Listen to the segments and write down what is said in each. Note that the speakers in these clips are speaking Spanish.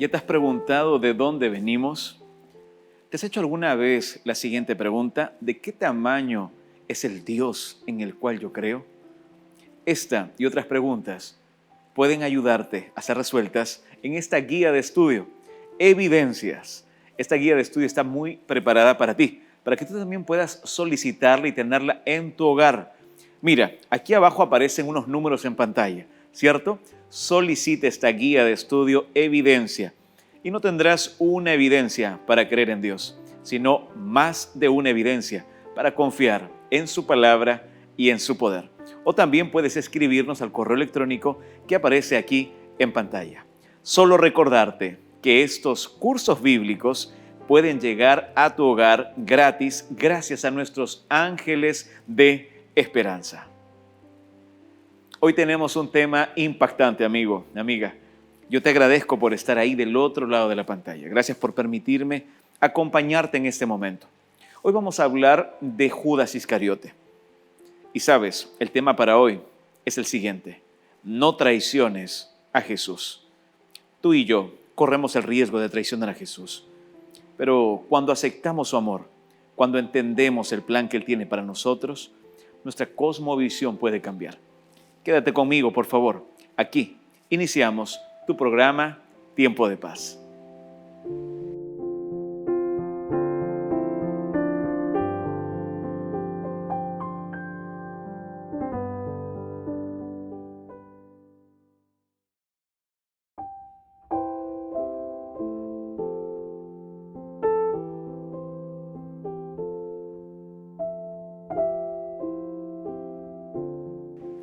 ¿Ya te has preguntado de dónde venimos? ¿Te has hecho alguna vez la siguiente pregunta? ¿De qué tamaño es el Dios en el cual yo creo? Esta y otras preguntas pueden ayudarte a ser resueltas en esta guía de estudio, Evidencias. Esta guía de estudio está muy preparada para ti, para que tú también puedas solicitarla y tenerla en tu hogar. Mira, aquí abajo aparecen unos números en pantalla, ¿cierto? Solicita esta guía de estudio Evidencia y no tendrás una evidencia para creer en Dios, sino más de una evidencia para confiar en su palabra y en su poder. O también puedes escribirnos al correo electrónico que aparece aquí en pantalla. Solo recordarte que estos cursos bíblicos pueden llegar a tu hogar gratis gracias a nuestros ángeles de esperanza. Hoy tenemos un tema impactante, amigo, amiga. Yo te agradezco por estar ahí del otro lado de la pantalla. Gracias por permitirme acompañarte en este momento. Hoy vamos a hablar de Judas Iscariote. Y sabes, el tema para hoy es el siguiente: no traiciones a Jesús. Tú y yo corremos el riesgo de traicionar a Jesús, pero cuando aceptamos su amor, cuando entendemos el plan que Él tiene para nosotros, nuestra cosmovisión puede cambiar. Quédate conmigo, por favor. Aquí iniciamos tu programa Tiempo de Paz.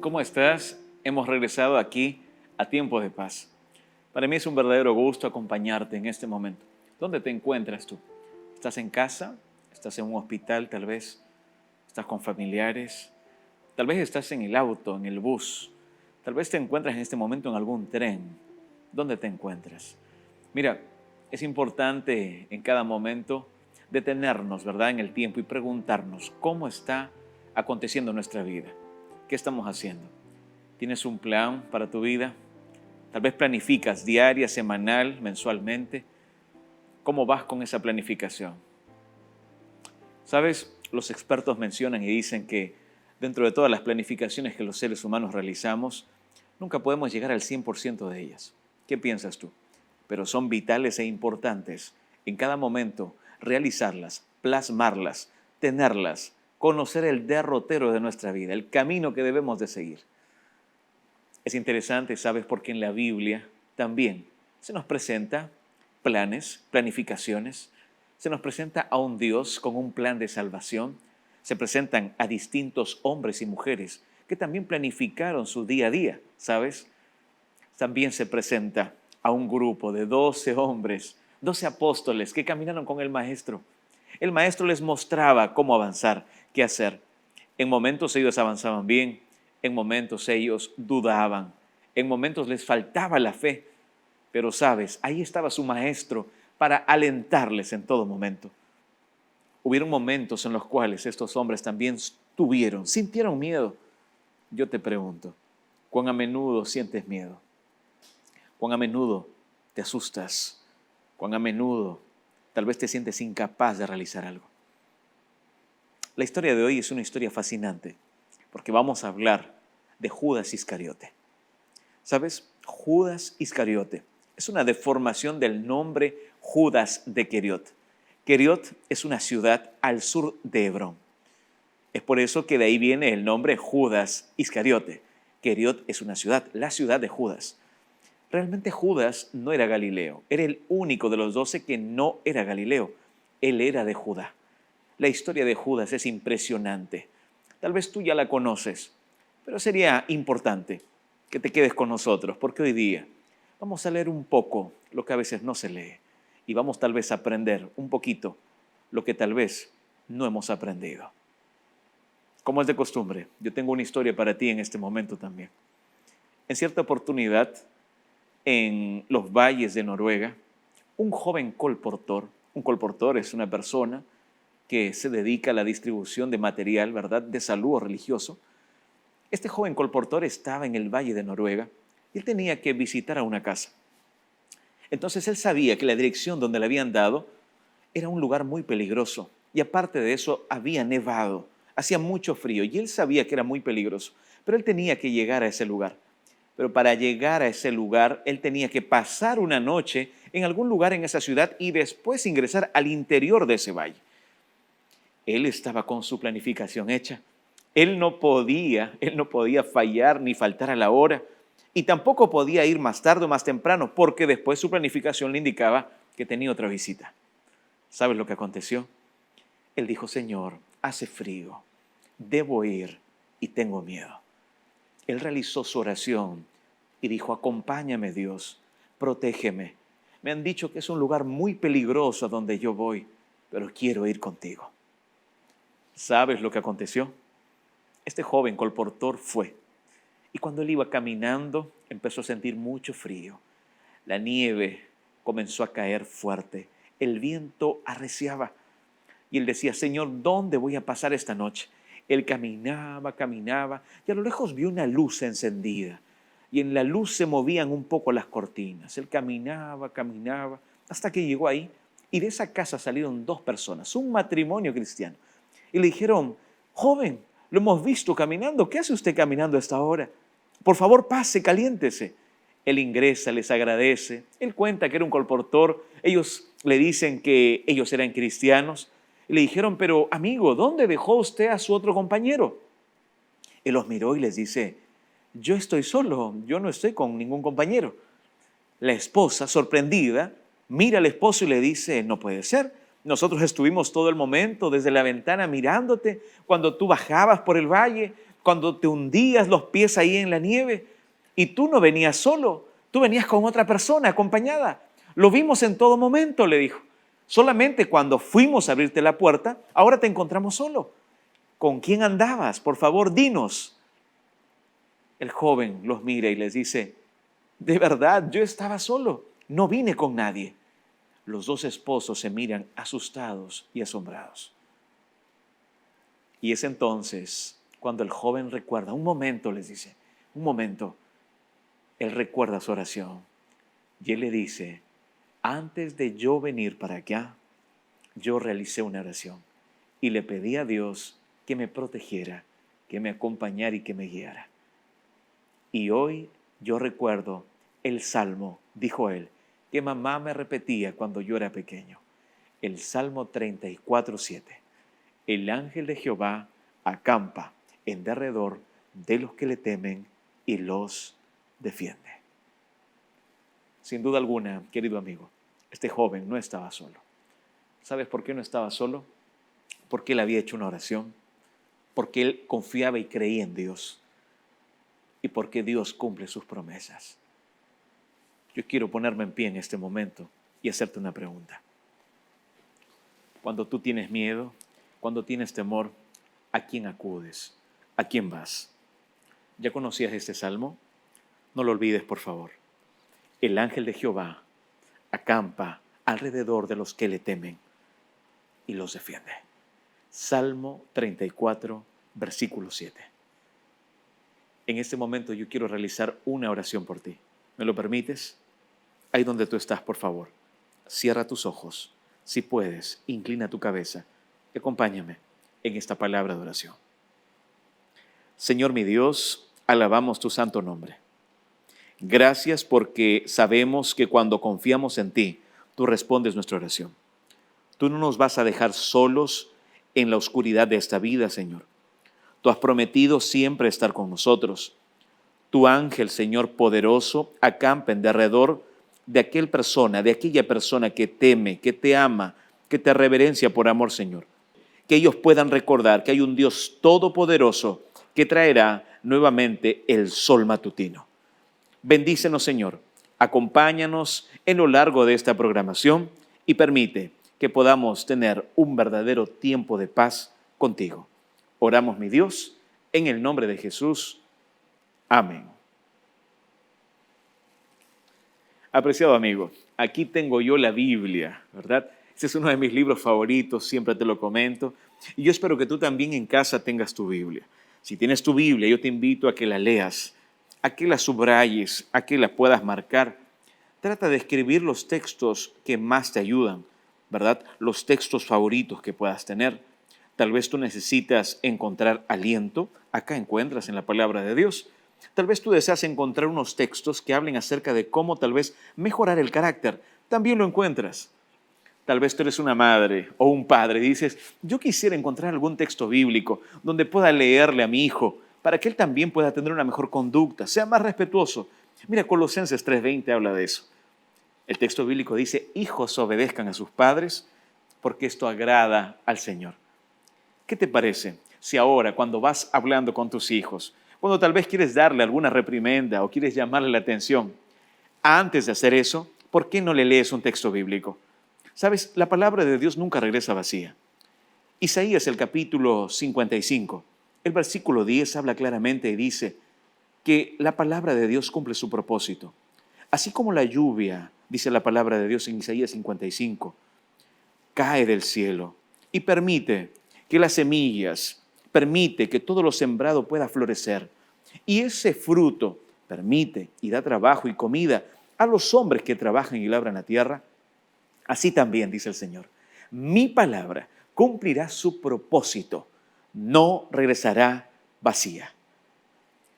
¿Cómo estás? Hemos regresado aquí a Tiempo de Paz. Para mí es un verdadero gusto acompañarte en este momento. ¿Dónde te encuentras tú? ¿Estás en casa? ¿Estás en un hospital tal vez? ¿Estás con familiares? Tal vez estás en el auto, en el bus. Tal vez te encuentras en este momento en algún tren. ¿Dónde te encuentras? Mira, es importante en cada momento detenernos, ¿verdad?, en el tiempo y preguntarnos cómo está aconteciendo nuestra vida. ¿Qué estamos haciendo? ¿Tienes un plan para tu vida? Tal vez planificas diaria, semanal, mensualmente. ¿Cómo vas con esa planificación? ¿Sabes? Los expertos mencionan y dicen que dentro de todas las planificaciones que los seres humanos realizamos, nunca podemos llegar al 100% de ellas. ¿Qué piensas tú? Pero son vitales e importantes en cada momento realizarlas, plasmarlas, tenerlas, conocer el derrotero de nuestra vida, el camino que debemos de seguir. Es interesante, ¿sabes? Porque en la Biblia también se nos presenta planes, planificaciones, se nos presenta a un Dios con un plan de salvación, se presentan a distintos hombres y mujeres que también planificaron su día a día, ¿sabes? También se presenta a un grupo de 12 hombres, 12 apóstoles que caminaron con el Maestro. El Maestro les mostraba cómo avanzar, qué hacer. En momentos ellos avanzaban bien, en momentos ellos dudaban, en momentos les faltaba la fe, pero sabes, ahí estaba su Maestro para alentarles en todo momento. Hubieron momentos en los cuales estos hombres también sintieron miedo. Yo te pregunto, ¿cuán a menudo sientes miedo? ¿Cuán a menudo te asustas? ¿Cuán a menudo tal vez te sientes incapaz de realizar algo? La historia de hoy es una historia fascinante porque vamos a hablar de Judas Iscariote. ¿Sabes? Judas Iscariote es una deformación del nombre Judas de Queriot. Queriot es una ciudad al sur de Hebrón. Es por eso que de ahí viene el nombre Judas Iscariote. Queriot es una ciudad, la ciudad de Judas. Realmente Judas no era Galileo, era el único de los 12 que no era Galileo. Él era de Judá. La historia de Judas es impresionante. Tal vez tú ya la conoces, pero sería importante que te quedes con nosotros, porque hoy día vamos a leer un poco lo que a veces no se lee y vamos tal vez a aprender un poquito lo que tal vez no hemos aprendido. Como es de costumbre, yo tengo una historia para ti en este momento también. En cierta oportunidad, en los valles de Noruega, un joven colportor, un colportor es una persona que se dedica a la distribución de material, ¿verdad?, de salud o religioso. Este joven colportor estaba en el valle de Noruega y él tenía que visitar a una casa. Entonces él sabía que la dirección donde le habían dado era un lugar muy peligroso. Y aparte de eso, había nevado, hacía mucho frío y él sabía que era muy peligroso. Pero él tenía que llegar a ese lugar. Pero para llegar a ese lugar, él tenía que pasar una noche en algún lugar en esa ciudad y después ingresar al interior de ese valle. Él estaba con su planificación hecha. Él no podía fallar ni faltar a la hora. Y tampoco podía ir más tarde o más temprano, porque después su planificación le indicaba que tenía otra visita. ¿Sabes lo que aconteció? Él dijo: Señor, hace frío, debo ir y tengo miedo. Él realizó su oración y dijo: acompáñame, Dios, protégeme. Me han dicho que es un lugar muy peligroso a donde yo voy, pero quiero ir contigo. ¿Sabes lo que aconteció? Este joven colportor fue, y cuando él iba caminando, empezó a sentir mucho frío. La nieve comenzó a caer fuerte, el viento arreciaba, y él decía: Señor, ¿dónde voy a pasar esta noche? Él caminaba, caminaba, y a lo lejos vio una luz encendida, y en la luz se movían un poco las cortinas. Él caminaba, caminaba, hasta que llegó ahí, y de esa casa salieron dos personas, un matrimonio cristiano, y le dijeron: joven, lo hemos visto caminando, ¿qué hace usted caminando a esta hora? Por favor, pase, caliéntese. Él ingresa, les agradece, él cuenta que era un colportor, ellos le dicen que ellos eran cristianos, y le dijeron: pero amigo, ¿dónde dejó usted a su otro compañero? Él los miró y les dice: yo estoy solo, yo no estoy con ningún compañero. La esposa, sorprendida, mira al esposo y le dice: no puede ser, nosotros estuvimos todo el momento desde la ventana mirándote, cuando tú bajabas por el valle, cuando te hundías los pies ahí en la nieve, y tú no venías solo, tú venías con otra persona acompañada. Lo vimos en todo momento, le dijo. Solamente cuando fuimos a abrirte la puerta, ahora te encontramos solo. ¿Con quién andabas? Por favor, dinos. El joven los mira y les dice: de verdad, yo estaba solo, no vine con nadie. Los dos esposos se miran asustados y asombrados. Y es entonces cuando el joven recuerda, un momento, les dice, un momento, él recuerda su oración. Y él le dice: antes de yo venir para acá, yo realicé una oración y le pedí a Dios que me protegiera, que me acompañara y que me guiara. Y hoy yo recuerdo el salmo, dijo él, que mamá me repetía cuando yo era pequeño. El Salmo 34:7. El ángel de Jehová acampa en derredor de los que le temen y los defiende. Sin duda alguna, querido amigo, este joven no estaba solo. ¿Sabes por qué no estaba solo? Porque él había hecho una oración, porque él confiaba y creía en Dios y porque Dios cumple sus promesas. Yo quiero ponerme en pie en este momento y hacerte una pregunta. Cuando tú tienes miedo, cuando tienes temor, ¿a quién acudes? ¿A quién vas? ¿Ya conocías este salmo? No lo olvides, por favor. El ángel de Jehová acampa alrededor de los que le temen y los defiende. Salmo 34, versículo 7. En este momento yo quiero realizar una oración por ti. ¿Me lo permites? Ahí donde tú estás, por favor, cierra tus ojos. Si puedes, inclina tu cabeza y acompáñame en esta palabra de oración. Señor mi Dios, alabamos tu santo nombre. Gracias porque sabemos que cuando confiamos en ti, tú respondes nuestra oración. Tú no nos vas a dejar solos en la oscuridad de esta vida, Señor. Tú has prometido siempre estar con nosotros. Tu ángel, Señor poderoso, acampa en derredor de aquella persona que teme, que te ama, que te reverencia por amor, Señor. Que ellos puedan recordar que hay un Dios todopoderoso que traerá nuevamente el sol matutino. Bendícenos, Señor. Acompáñanos en lo largo de esta programación y permite que podamos tener un verdadero tiempo de paz contigo. Oramos, mi Dios, en el nombre de Jesús. Amén. Apreciado amigo, aquí tengo yo la Biblia, ¿verdad? Este es uno de mis libros favoritos, siempre te lo comento. Y yo espero que tú también en casa tengas tu Biblia. Si tienes tu Biblia, yo te invito a que la leas, a que la subrayes, a que la puedas marcar. Trata de escribir los textos que más te ayudan, ¿verdad? Los textos favoritos que puedas tener. Tal vez tú necesitas encontrar aliento. Acá encuentras en la palabra de Dios. Tal vez tú deseas encontrar unos textos que hablen acerca de cómo tal vez mejorar el carácter. También lo encuentras. Tal vez tú eres una madre o un padre y dices, yo quisiera encontrar algún texto bíblico donde pueda leerle a mi hijo para que él también pueda tener una mejor conducta, sea más respetuoso. Mira, Colosenses 3:20 habla de eso. El texto bíblico dice, hijos obedezcan a sus padres porque esto agrada al Señor. ¿Qué te parece si ahora cuando vas hablando con tus hijos, cuando tal vez quieres darle alguna reprimenda o quieres llamarle la atención, antes de hacer eso, ¿por qué no le lees un texto bíblico? Sabes, la palabra de Dios nunca regresa vacía. Isaías, el capítulo 55, el versículo 10 habla claramente y dice que la palabra de Dios cumple su propósito. Así como la lluvia, dice la palabra de Dios en Isaías 55, cae del cielo y permite que las semillas, permite que todo lo sembrado pueda florecer. Y ese fruto permite y da trabajo y comida a los hombres que trabajan y labran la tierra. Así también, dice el Señor, mi palabra cumplirá su propósito, no regresará vacía.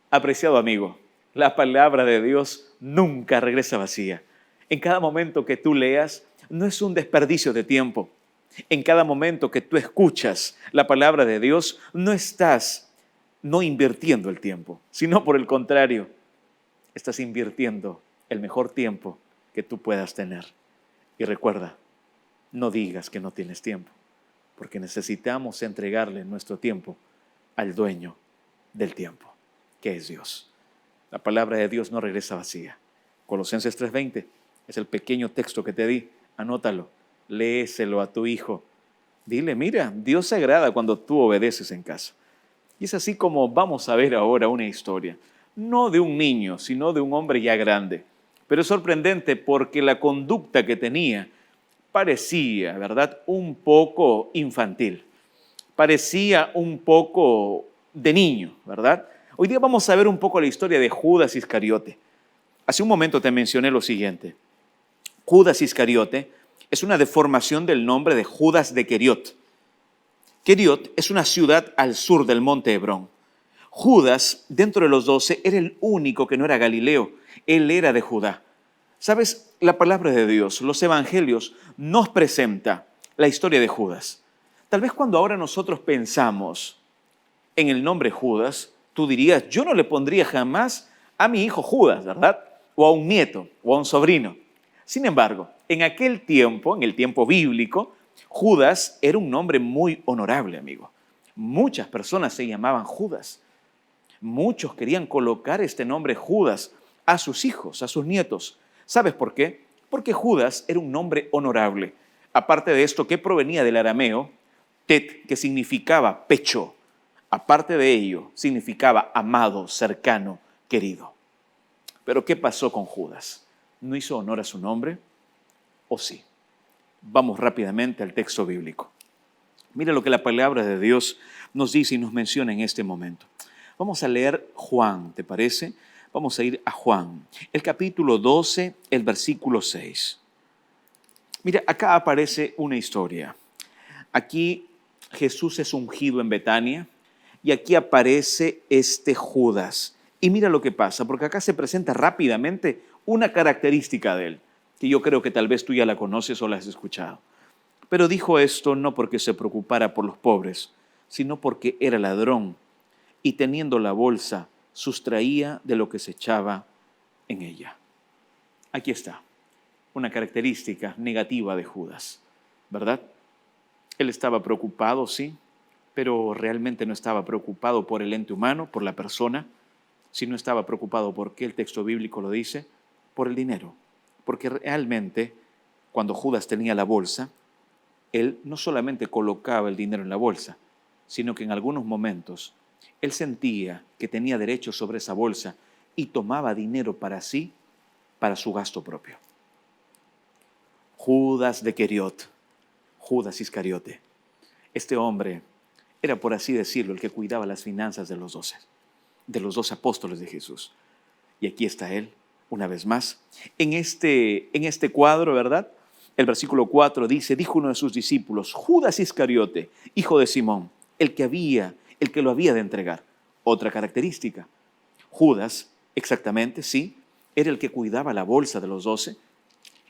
Apreciado amigo, la palabra de Dios nunca regresa vacía. En cada momento que tú leas, no es un desperdicio de tiempo. En cada momento que tú escuchas la palabra de Dios, no estás no invirtiendo el tiempo, sino por el contrario, estás invirtiendo el mejor tiempo que tú puedas tener. Y recuerda, no digas que no tienes tiempo, porque necesitamos entregarle nuestro tiempo al dueño del tiempo, que es Dios. La palabra de Dios no regresa vacía. Colosenses 3:20 es el pequeño texto que te di. Anótalo, léeselo a tu hijo. Dile, mira, Dios se agrada cuando tú obedeces en casa. Y es así como vamos a ver ahora una historia, no de un niño, sino de un hombre ya grande. Pero es sorprendente porque la conducta que tenía parecía, ¿verdad?, un poco infantil. Parecía un poco de niño, ¿verdad? Hoy día vamos a ver un poco la historia de Judas Iscariote. Hace un momento te mencioné lo siguiente. Judas Iscariote es una deformación del nombre de Judas de Queriot. Queriot es una ciudad al sur del monte Hebrón. Judas, dentro de los 12, era el único que no era Galileo. Él era de Judá. ¿Sabes? La palabra de Dios, los evangelios, nos presenta la historia de Judas. Tal vez cuando ahora nosotros pensamos en el nombre Judas, tú dirías, yo no le pondría jamás a mi hijo Judas, ¿verdad? O a un nieto, o a un sobrino. Sin embargo, en aquel tiempo, en el tiempo bíblico, Judas era un nombre muy honorable, amigo. Muchas personas se llamaban Judas. Muchos querían colocar este nombre Judas a sus hijos, a sus nietos. ¿Sabes por qué? Porque Judas era un nombre honorable. Aparte de esto, que provenía del arameo, tet, que significaba pecho. Aparte de ello, significaba amado, cercano, querido. Pero ¿qué pasó con Judas? ¿No hizo honor a su nombre? ¿O sí? Vamos rápidamente al texto bíblico. Mira lo que la palabra de Dios nos dice y nos menciona en este momento. Vamos a leer Juan, ¿te parece? Vamos a ir a Juan, el capítulo 12, el versículo 6. Mira, acá aparece una historia. Aquí Jesús es ungido en Betania y aquí aparece este Judas. Y mira lo que pasa, porque acá se presenta rápidamente una característica de él, que yo creo que tal vez tú ya la conoces o la has escuchado. Pero dijo esto no porque se preocupara por los pobres, sino porque era ladrón y teniendo la bolsa sustraía de lo que se echaba en ella. Aquí está, una característica negativa de Judas, ¿verdad? Él estaba preocupado, sí, pero realmente no estaba preocupado por el ente humano, por la persona, sino estaba preocupado por qué el texto bíblico lo dice, por el dinero. Porque realmente, cuando Judas tenía la bolsa, él no solamente colocaba el dinero en la bolsa, sino que en algunos momentos él sentía que tenía derecho sobre esa bolsa y tomaba dinero para sí, para su gasto propio. Judas de Queriot, Judas Iscariote. Este hombre era, por así decirlo, el que cuidaba las finanzas de los 12 apóstoles de Jesús. Y aquí está él, una vez más. En este cuadro, ¿verdad? El versículo 4 dice, dijo uno de sus discípulos, Judas Iscariote, hijo de Simón, el que lo había de entregar. Otra característica. Judas, exactamente, sí, era el que cuidaba la bolsa de los 12,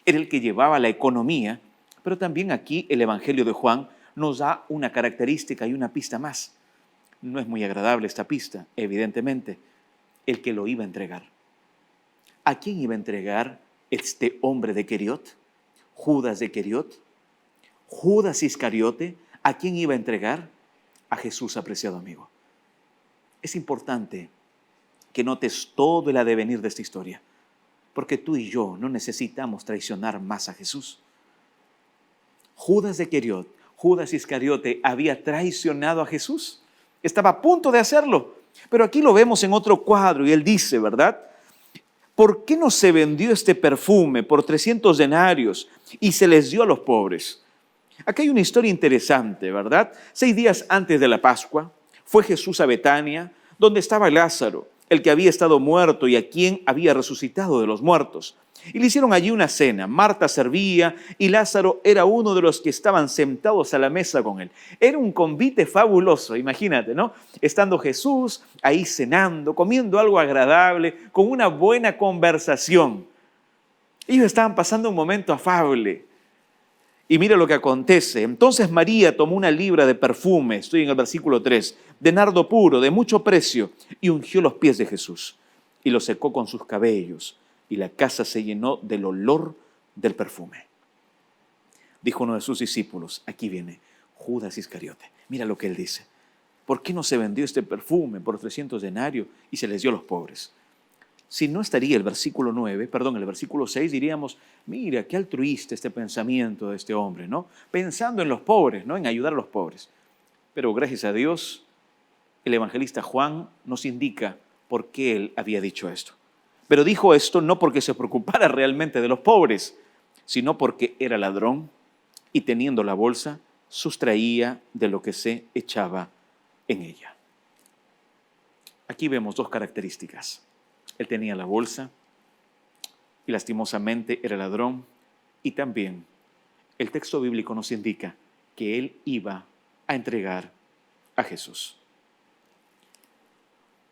era el que llevaba la economía, pero también aquí el Evangelio de Juan nos da una característica y una pista más. No es muy agradable esta pista, evidentemente, el que lo iba a entregar. ¿A quién iba a entregar este hombre de Queriot? Judas de Queriot. Judas Iscariote, ¿a quién iba a entregar? A Jesús, apreciado amigo. Es importante que notes todo el adevenir de esta historia, porque tú y yo no necesitamos traicionar más a Jesús. Judas de Queriot, Judas Iscariote, había traicionado a Jesús. Estaba a punto de hacerlo, pero aquí lo vemos en otro cuadro y él dice, ¿verdad? ¿Por qué no se vendió este perfume por 300 denarios y se les dio a los pobres? Aquí hay una historia interesante, ¿verdad? 6 días antes de la Pascua, fue Jesús a Betania, donde estaba Lázaro, el que había estado muerto y a quien había resucitado de los muertos. Y le hicieron allí una cena. Marta servía y Lázaro era uno de los que estaban sentados a la mesa con él. Era un convite fabuloso, imagínate, ¿no? Estando Jesús ahí cenando, comiendo algo agradable, con una buena conversación. Ellos estaban pasando un momento afable. Y mira lo que acontece. Entonces María tomó una libra de perfume, estoy en el versículo 3, de nardo puro, de mucho precio, y ungió los pies de Jesús, y los secó con sus cabellos, y la casa se llenó del olor del perfume. Dijo uno de sus discípulos, aquí viene Judas Iscariote. Mira lo que él dice. ¿Por qué no se vendió este perfume por 300 denarios y se les dio a los pobres? Si no estaría el versículo 6, diríamos, mira, qué altruista este pensamiento de este hombre, ¿no? Pensando en los pobres, ¿no? En ayudar a los pobres. Pero gracias a Dios, el evangelista Juan nos indica por qué él había dicho esto. Pero dijo esto no porque se preocupara realmente de los pobres, sino porque era ladrón y teniendo la bolsa, sustraía de lo que se echaba en ella. Aquí vemos 2 características. Él tenía la bolsa y lastimosamente era ladrón, y también el texto bíblico nos indica que él iba a entregar a Jesús.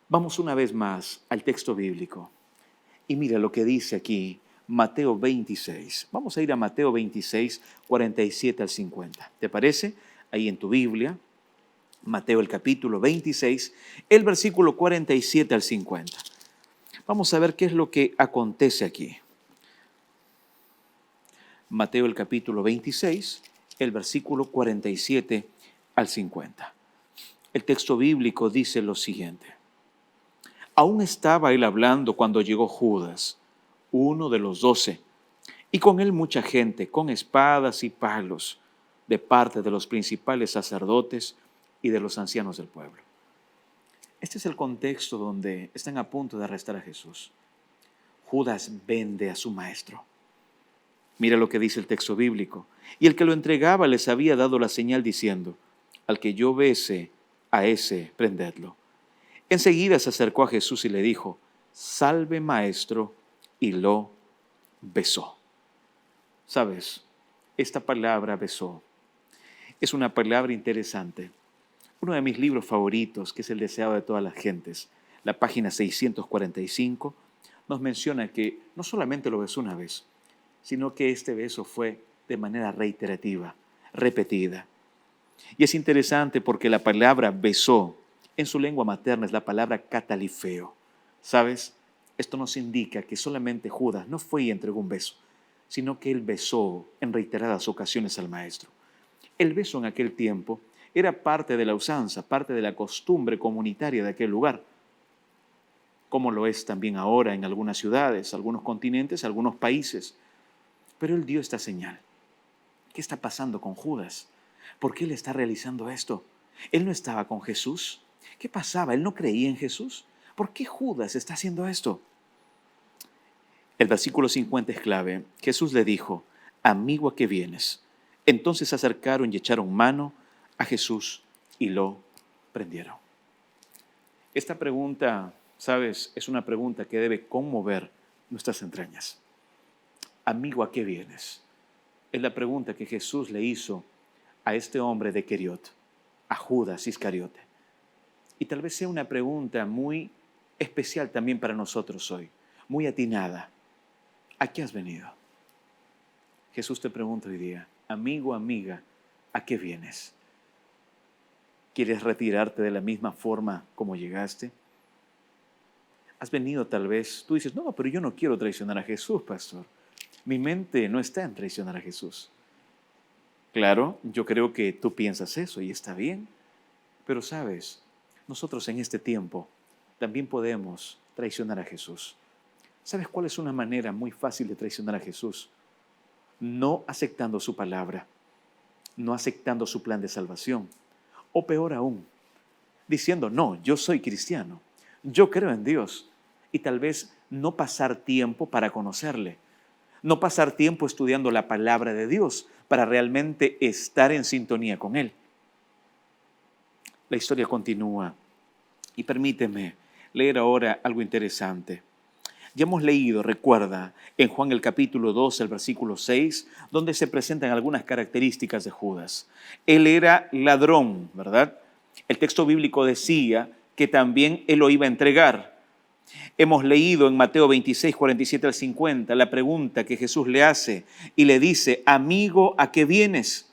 Vamos una vez más al texto bíblico y mira lo que dice aquí Mateo 26. Vamos a ir a Mateo 26, 47 al 50. ¿Te parece? Ahí en tu Biblia, Mateo el capítulo 26, el versículo 47 al 50. Vamos a ver qué es lo que acontece aquí. Mateo el capítulo 26, el versículo 47 al 50. El texto bíblico dice lo siguiente. Aún estaba él hablando cuando llegó Judas, uno de los 12, y con él mucha gente, con espadas y palos, de parte de los principales sacerdotes y de los ancianos del pueblo. Este es el contexto donde están a punto de arrestar a Jesús. Judas vende a su maestro. Mira lo que dice el texto bíblico. Y el que lo entregaba les había dado la señal diciendo, al que yo bese, a ese prendedlo. Enseguida se acercó a Jesús y le dijo, salve maestro, y lo besó. ¿Sabes? Esta palabra besó es una palabra interesante. Uno de mis libros favoritos, que es El deseado de todas las gentes, la página 645, nos menciona que no solamente lo besó una vez, sino que este beso fue de manera reiterativa, repetida. Y es interesante porque la palabra besó, en su lengua materna es la palabra catalifeo. ¿Sabes? Esto nos indica que solamente Judas no fue y entregó un beso, sino que él besó en reiteradas ocasiones al maestro. El beso en aquel tiempo era parte de la usanza, parte de la costumbre comunitaria de aquel lugar, como lo es también ahora en algunas ciudades, algunos continentes, algunos países. Pero él dio esta señal. ¿Qué está pasando con Judas? ¿Por qué él está realizando esto? ¿Él no estaba con Jesús? ¿Qué pasaba? ¿Él no creía en Jesús? ¿Por qué Judas está haciendo esto? El versículo 50 es clave. Jesús le dijo, amigo, ¿a qué vienes? Entonces se acercaron y echaron mano a Jesús y lo prendieron. Esta pregunta, ¿sabes? Es una pregunta que debe conmover nuestras entrañas. Amigo, ¿a qué vienes? Es la pregunta que Jesús le hizo a este hombre de Queriot, a Judas Iscariote. Y tal vez sea una pregunta muy especial también para nosotros hoy, muy atinada. ¿A qué has venido? Jesús te pregunta hoy día, amigo, amiga, ¿a qué vienes? ¿Quieres retirarte de la misma forma como llegaste? Has venido tal vez, tú dices, no, pero yo no quiero traicionar a Jesús, pastor. Mi mente no está en traicionar a Jesús. Claro, yo creo que tú piensas eso y está bien, pero sabes, nosotros en este tiempo también podemos traicionar a Jesús. ¿Sabes cuál es una manera muy fácil de traicionar a Jesús? No aceptando su palabra, no aceptando su plan de salvación, o peor aún, diciendo, no, yo soy cristiano, yo creo en Dios, y tal vez no pasar tiempo para conocerle, no pasar tiempo estudiando la palabra de Dios para realmente estar en sintonía con Él. La historia continúa y permíteme leer ahora algo interesante. Ya hemos leído, recuerda, en Juan el capítulo 2, el versículo 6, donde se presentan algunas características de Judas. Él era ladrón, ¿verdad? El texto bíblico decía que también él lo iba a entregar. Hemos leído en Mateo 26, 47 al 50, la pregunta que Jesús le hace y le dice, amigo, ¿a qué vienes?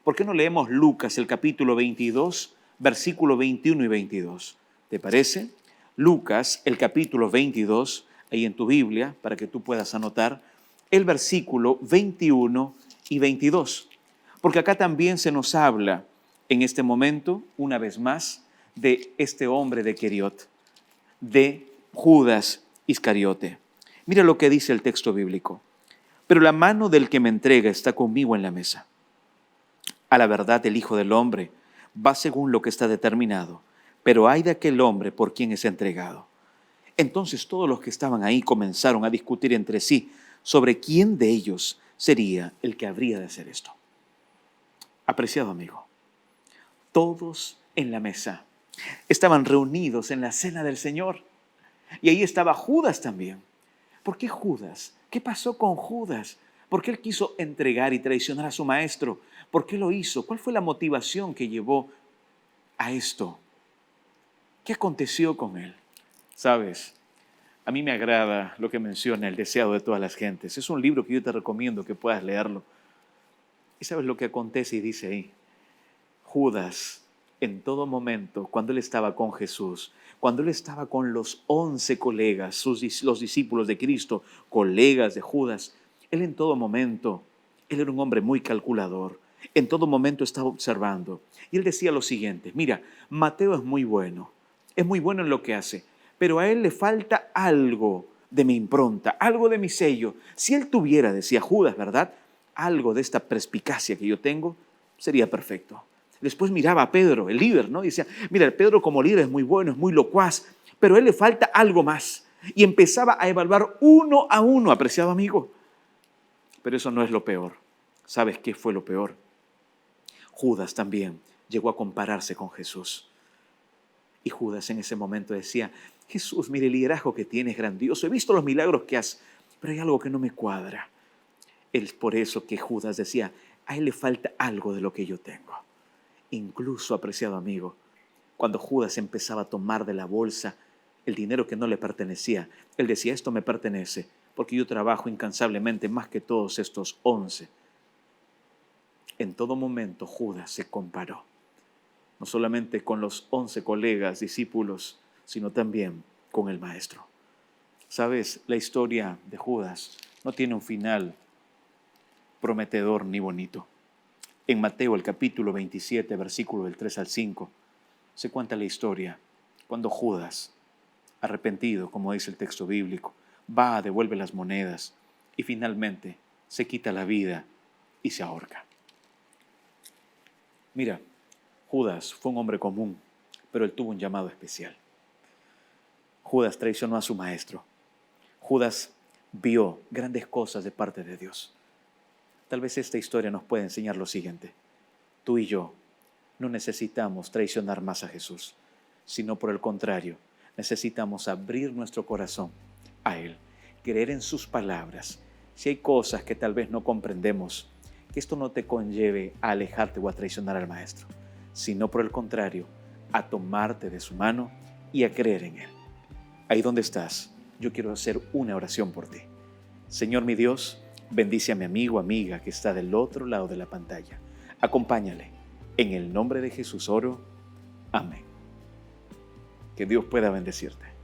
¿Por qué no leemos Lucas el capítulo 22, versículo 21 y 22? ¿Te parece? Lucas el capítulo 22, ahí en tu Biblia, para que tú puedas anotar, el versículo 21 y 22. Porque acá también se nos habla en este momento, una vez más, de este hombre de Queriot, de Judas Iscariote. Mira lo que dice el texto bíblico. Pero la mano del que me entrega está conmigo en la mesa. A la verdad, el Hijo del Hombre va según lo que está determinado, pero ay de aquel hombre por quien es entregado. Entonces todos los que estaban ahí comenzaron a discutir entre sí sobre quién de ellos sería el que habría de hacer esto. Apreciado amigo, todos en la mesa estaban reunidos en la cena del Señor. Y ahí estaba Judas también. ¿Por qué Judas? ¿Qué pasó con Judas? ¿Por qué él quiso entregar y traicionar a su maestro? ¿Por qué lo hizo? ¿Cuál fue la motivación que llevó a esto? ¿Qué aconteció con él? Sabes, a mí me agrada lo que menciona El deseado de todas las gentes. Es un libro que yo te recomiendo que puedas leerlo. ¿Y sabes lo que acontece y dice ahí? Judas, en todo momento, cuando él estaba con Jesús, cuando él estaba con los 11 colegas, los discípulos de Cristo, colegas de Judas, él en todo momento, él era un hombre muy calculador, en todo momento estaba observando. Y él decía lo siguiente, mira, Mateo es muy bueno en lo que hace, pero a él le falta algo de mi impronta, algo de mi sello. Si él tuviera, decía Judas, ¿verdad?, algo de esta perspicacia que yo tengo, sería perfecto. Después miraba a Pedro, el líder, ¿no? Y decía, mira, el Pedro como líder es muy bueno, es muy locuaz, pero a él le falta algo más. Y empezaba a evaluar uno a uno, apreciado amigo. Pero eso no es lo peor. ¿Sabes qué fue lo peor? Judas también llegó a compararse con Jesús. Y Judas en ese momento decía, Jesús, mire, el liderazgo que tienes es grandioso. He visto los milagros que has, pero hay algo que no me cuadra. Es por eso que Judas decía, a él le falta algo de lo que yo tengo. Incluso, apreciado amigo, cuando Judas empezaba a tomar de la bolsa el dinero que no le pertenecía, él decía, esto me pertenece, porque yo trabajo incansablemente más que todos estos 11. En todo momento Judas se comparó, no solamente con los 11 colegas, discípulos, sino también con el Maestro. ¿Sabes? La historia de Judas no tiene un final prometedor ni bonito. En Mateo el capítulo 27, versículo del 3 al 5, se cuenta la historia cuando Judas, arrepentido, como dice el texto bíblico, va, devuelve las monedas y finalmente se quita la vida y se ahorca. Mira, Judas fue un hombre común, pero él tuvo un llamado especial. Judas traicionó a su maestro. Judas vio grandes cosas de parte de Dios. Tal vez esta historia nos puede enseñar lo siguiente. Tú y yo no necesitamos traicionar más a Jesús, sino por el contrario, necesitamos abrir nuestro corazón a Él. creer en sus palabras. Si hay cosas que tal vez no comprendemos, que esto no te conlleve a alejarte o a traicionar al Maestro, sino por el contrario, a tomarte de su mano y a creer en Él. Ahí donde estás, yo quiero hacer una oración por ti. Señor mi Dios, bendice a mi amigo o amiga que está del otro lado de la pantalla. Acompáñale. En el nombre de Jesús oro. Amén. Que Dios pueda bendecirte.